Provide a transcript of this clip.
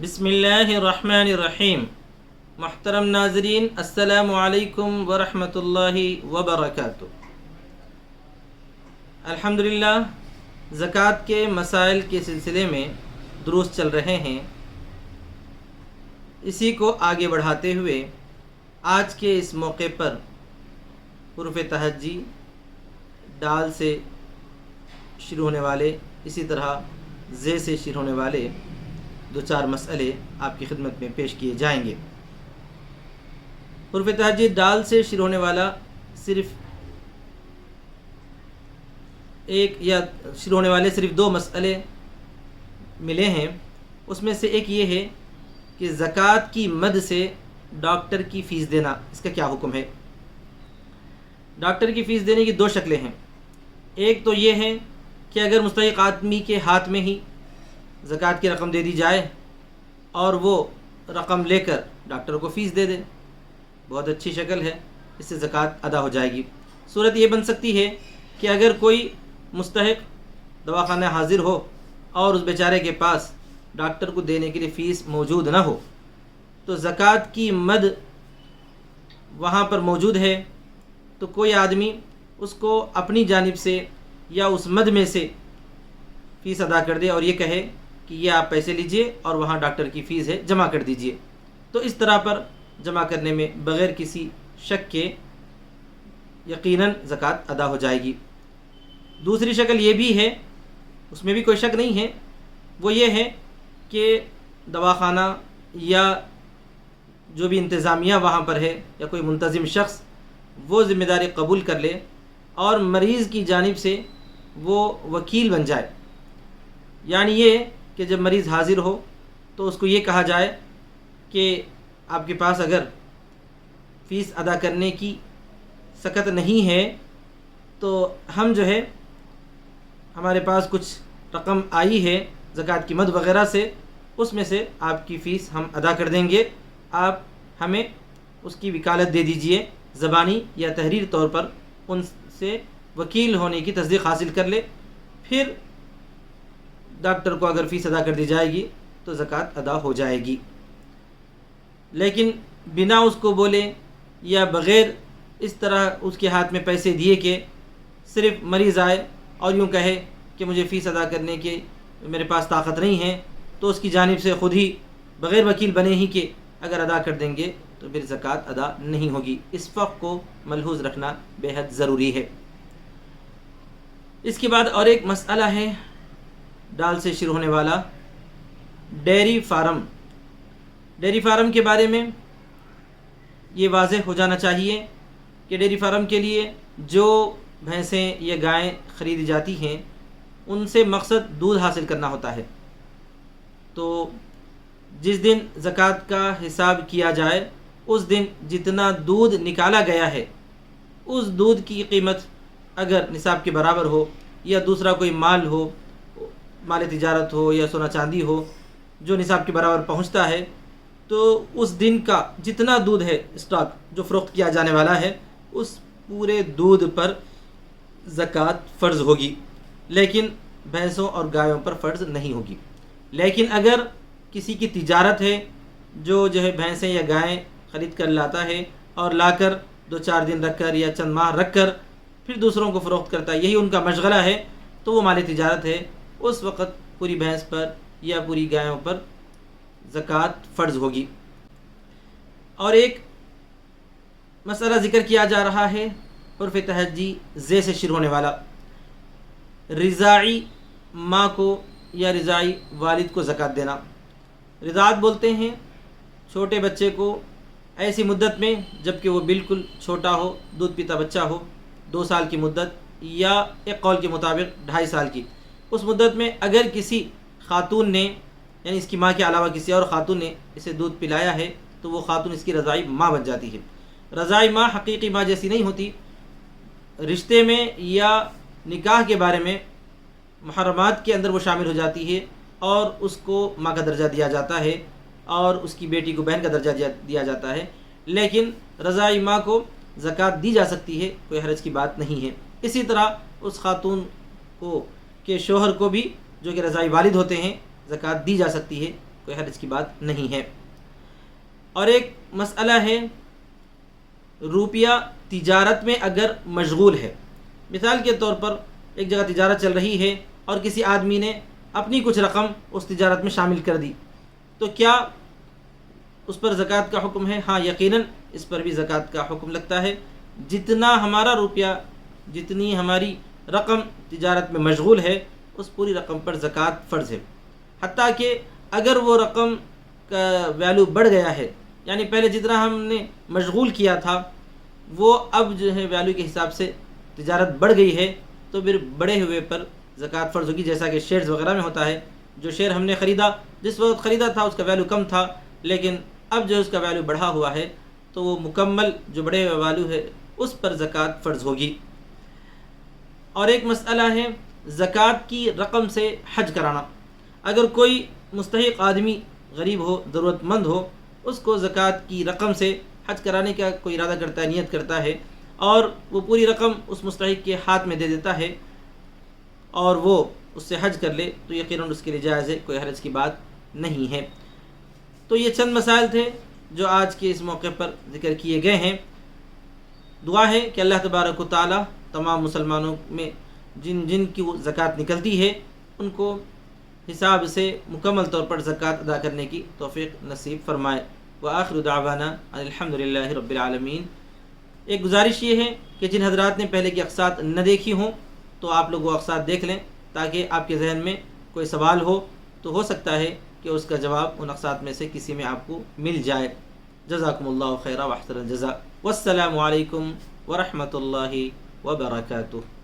بسم اللہ الرحمن الرحیم۔ محترم ناظرین، السلام علیکم ورحمۃ اللہ وبرکاتہ۔ الحمدللہ زکوٰۃ کے مسائل کے سلسلے میں دروس چل رہے ہیں۔ اسی کو آگے بڑھاتے ہوئے آج کے اس موقع پر حروف تہجی ڈال سے شروع ہونے والے، اسی طرح زے سے شروع ہونے والے دو چار مسئلے آپ کی خدمت میں پیش کیے جائیں گے۔ حروف تہجی ڈال سے شروع ہونے والا صرف شروع ہونے والے صرف دو مسئلے ملے ہیں۔ اس میں سے ایک یہ ہے کہ زکوٰۃ کی مد سے ڈاکٹر کی فیس دینا، اس کا کیا حکم ہے۔ ڈاکٹر کی فیس دینے کی دو شکلیں ہیں۔ ایک تو یہ ہے کہ اگر مستحق آدمی کے ہاتھ میں ہی زکوٰۃ کی رقم دے دی جائے اور وہ رقم لے کر ڈاکٹر کو فیس دے دے، بہت اچھی شکل ہے، اس سے زکوٰۃ ادا ہو جائے گی۔ صورت یہ بن سکتی ہے کہ اگر کوئی مستحق دواخانہ حاضر ہو اور اس بیچارے کے پاس ڈاکٹر کو دینے کے لیے فیس موجود نہ ہو، تو زکوٰۃ کی مد وہاں پر موجود ہے، تو کوئی آدمی اس کو اپنی جانب سے یا اس مد میں سے فیس ادا کر دے اور یہ کہے کہ یہ آپ پیسے لیجئے اور وہاں ڈاکٹر کی فیس ہے، جمع کر دیجئے، تو اس طرح پر جمع کرنے میں بغیر کسی شک کے یقیناً زکوٰۃ ادا ہو جائے گی۔ دوسری شکل یہ بھی ہے، اس میں بھی کوئی شک نہیں ہے، وہ یہ ہے کہ دواخانہ یا جو بھی انتظامیہ وہاں پر ہے یا کوئی منتظم شخص وہ ذمہ داری قبول کر لے اور مریض کی جانب سے وہ وکیل بن جائے۔ یعنی یہ کہ جب مریض حاضر ہو تو اس کو یہ کہا جائے کہ آپ کے پاس اگر فیس ادا کرنے کی سکت نہیں ہے تو ہم جو ہے ہمارے پاس کچھ رقم آئی ہے زکوٰۃ کی مد وغیرہ سے، اس میں سے آپ کی فیس ہم ادا کر دیں گے، آپ ہمیں اس کی وکالت دے دیجئے، زبانی یا تحریر طور پر ان سے وکیل ہونے کی تصدیق حاصل کر لے، پھر ڈاکٹر کو اگر فیس ادا کر دی جائے گی تو زکوٰۃ ادا ہو جائے گی۔ لیکن بنا اس کو بولے یا بغیر اس طرح اس کے ہاتھ میں پیسے دیے کہ صرف مریض آئے اور یوں کہے کہ مجھے فیس ادا کرنے کے میرے پاس طاقت نہیں ہے، تو اس کی جانب سے خود ہی بغیر وکیل بنے ہی کہ اگر ادا کر دیں گے تو پھر زکوٰۃ ادا نہیں ہوگی۔ اس فرق کو ملحوظ رکھنا بے حد ضروری ہے۔ اس کے بعد اور ایک مسئلہ ہے ڈال سے شروع ہونے والا، ڈیری فارم۔ ڈیری فارم کے بارے میں یہ واضح ہو جانا چاہیے کہ ڈیری فارم کے لیے جو بھینسیں یا گائیں خریدی جاتی ہیں ان سے مقصد دودھ حاصل کرنا ہوتا ہے، تو جس دن زکوٰۃ کا حساب کیا جائے اس دن جتنا دودھ نکالا گیا ہے اس دودھ کی قیمت اگر نصاب کے برابر ہو یا دوسرا کوئی مال ہو، مال تجارت ہو یا سونا چاندی ہو جو نصاب کے برابر پہنچتا ہے، تو اس دن کا جتنا دودھ ہے اسٹاک جو فروخت کیا جانے والا ہے اس پورے دودھ پر زکوٰۃ فرض ہوگی، لیکن بھینسوں اور گایوں پر فرض نہیں ہوگی۔ لیکن اگر کسی کی تجارت ہے جو ہے بھینسیں یا گائیں خرید کر لاتا ہے اور لا کر دو چار دن رکھ کر یا چند ماہ رکھ کر پھر دوسروں کو فروخت کرتا ہے، یہی ان کا مشغلہ ہے، تو وہ مال تجارت ہے، اس وقت پوری بھینس پر یا پوری گایوں پر زکوٰۃ فرض ہوگی۔ اور ایک مسئلہ ذکر کیا جا رہا ہے حرف تہجی زے سے شروع ہونے والا، رضاعی ماں کو یا رضاعی والد کو زکوٰۃ دینا۔ رضاعت بولتے ہیں چھوٹے بچے کو ایسی مدت میں جب کہ وہ بالکل چھوٹا ہو، دودھ پیتا بچہ ہو، 2 سال کی مدت یا ایک قول کے مطابق 2.5 سال کی، اس مدت میں اگر کسی خاتون نے یعنی اس کی ماں کے علاوہ کسی اور خاتون نے اسے دودھ پلایا ہے تو وہ خاتون اس کی رضاعی ماں بن جاتی ہے۔ رضاعی ماں حقیقی ماں جیسی نہیں ہوتی، رشتے میں یا نکاح کے بارے میں محرمات کے اندر وہ شامل ہو جاتی ہے اور اس کو ماں کا درجہ دیا جاتا ہے اور اس کی بیٹی کو بہن کا درجہ دیا جاتا ہے، لیکن رضاعی ماں کو زکوٰۃ دی جا سکتی ہے، کوئی حرج کی بات نہیں ہے۔ اسی طرح اس خاتون کو کے شوہر کو بھی جو کہ رضاعی والد ہوتے ہیں زکوٰۃ دی جا سکتی ہے، کوئی حرج کی بات نہیں ہے۔ اور ایک مسئلہ ہے، روپیہ تجارت میں اگر مشغول ہے، مثال کے طور پر ایک جگہ تجارت چل رہی ہے اور کسی آدمی نے اپنی کچھ رقم اس تجارت میں شامل کر دی، تو کیا اس پر زکوٰۃ کا حکم ہے؟ ہاں، یقیناً اس پر بھی زکوٰۃ کا حکم لگتا ہے۔ جتنا ہمارا روپیہ، جتنی ہماری رقم تجارت میں مشغول ہے، اس پوری رقم پر زکوٰۃ فرض ہے۔ حتیٰ کہ اگر وہ رقم کا ویلیو بڑھ گیا ہے، یعنی پہلے جتنا ہم نے مشغول کیا تھا وہ اب جو ہے ویلیو کے حساب سے تجارت بڑھ گئی ہے، تو پھر بڑے ہوئے پر زکوٰۃ فرض ہوگی، جیسا کہ شیئرز وغیرہ میں ہوتا ہے۔ جو شیئر ہم نے خریدا، جس وقت خریدا تھا اس کا ویلیو کم تھا، لیکن اب جو اس کا ویلیو بڑھا ہوا ہے، تو وہ مکمل جو بڑے ہوئے ویلیو ہے اس پر زکوٰۃ فرض ہوگی۔ اور ایک مسئلہ ہے زکوٰۃ کی رقم سے حج کرانا۔ اگر کوئی مستحق آدمی غریب ہو، ضرورت مند ہو، اس کو زکوٰۃ کی رقم سے حج کرانے کا کوئی ارادہ کرتا ہے، نیت کرتا ہے، اور وہ پوری رقم اس مستحق کے ہاتھ میں دے دیتا ہے اور وہ اس سے حج کر لے، تو یقیناً اس کے لیے جائز ہے، کوئی حرج کی بات نہیں ہے۔ تو یہ چند مسائل تھے جو آج کے اس موقع پر ذکر کیے گئے ہیں۔ دعا ہے کہ اللہ تبارک و تعالی تمام مسلمانوں میں جن جن کی زکوٰۃ نکلتی ہے ان کو حساب سے مکمل طور پر زکوٰۃ ادا کرنے کی توفیق نصیب فرمائے۔ وآخر دعوانا ان الحمد للہ رب العالمین۔ ایک گزارش یہ ہے کہ جن حضرات نے پہلے کی اقساط نہ دیکھی ہوں تو آپ لوگ وہ اقساط دیکھ لیں، تاکہ آپ کے ذہن میں کوئی سوال ہو تو ہو سکتا ہے کہ اس کا جواب ان اقساط میں سے کسی میں آپ کو مل جائے۔ جزاکم اللہ خیرا واحسن الجزاء، والسلام علیکم ورحمۃ اللہ وبرکاتہ۔